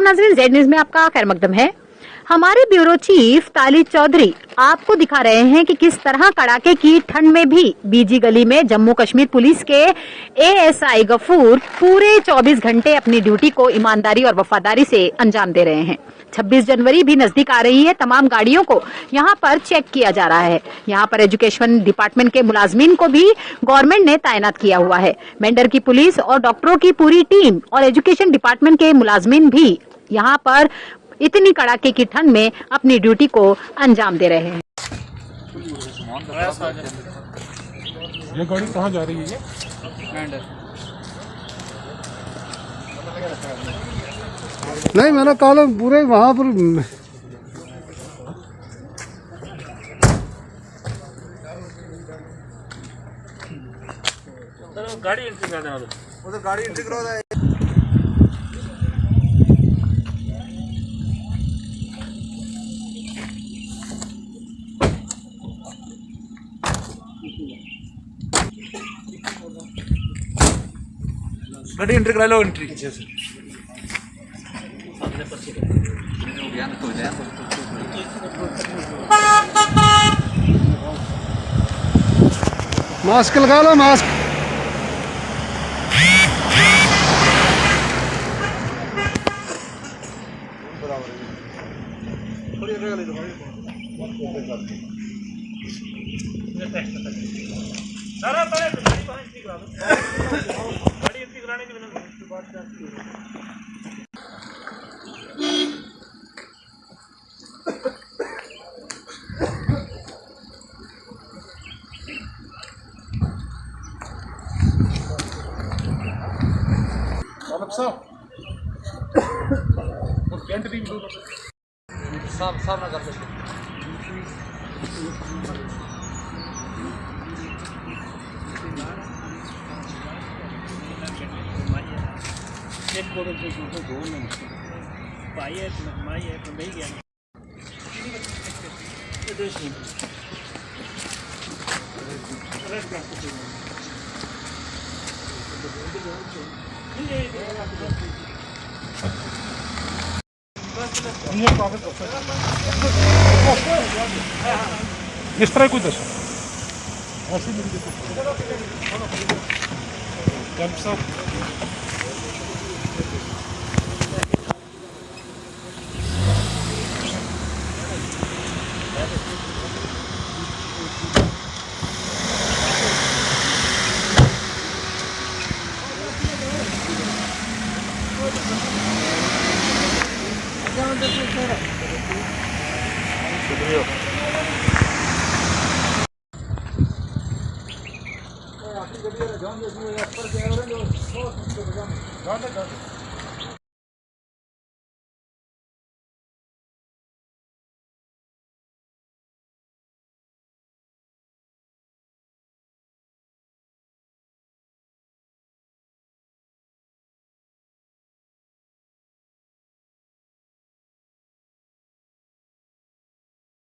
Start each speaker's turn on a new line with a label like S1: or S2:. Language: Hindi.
S1: नाज़रीन, जेड न्यूज में आपका खैर मकदम है। हमारे ब्यूरो चीफ तालिब चौधरी आपको दिखा रहे हैं कि किस तरह कड़ाके की ठंड में भी बीजी गली में जम्मू कश्मीर पुलिस के एएसआई गफूर पूरे 24 घंटे अपनी ड्यूटी को ईमानदारी और वफादारी से अंजाम दे रहे हैं। 26 जनवरी भी नजदीक आ रही है। तमाम गाड़ियों को यहाँ पर चेक किया जा रहा है। यहाँ पर एजुकेशन डिपार्टमेंट के मुलाजमीन को भी गवर्नमेंट ने तैनात किया हुआ है। मेंढर की पुलिस और डॉक्टरों की पूरी टीम और एजुकेशन डिपार्टमेंट के मुलाजमीन भी यहाँ पर इतनी कड़ाके की ठंड में अपनी ड्यूटी को अंजाम दे रहे हैं।
S2: ये गाड़ी कहाँ जा रही है?
S3: नहीं, मैंने कल पूरे वहाँ पर
S2: गाड़ी एंट्री करा देना, उधर गाड़ी एंट्री करा दे। गाड़ी एंट्री करा लो, एंट्री
S3: मास्क लगा लो, मास्क।
S2: साफ ना कर सकते।
S3: इस तरह कोई दस शुक्रिया।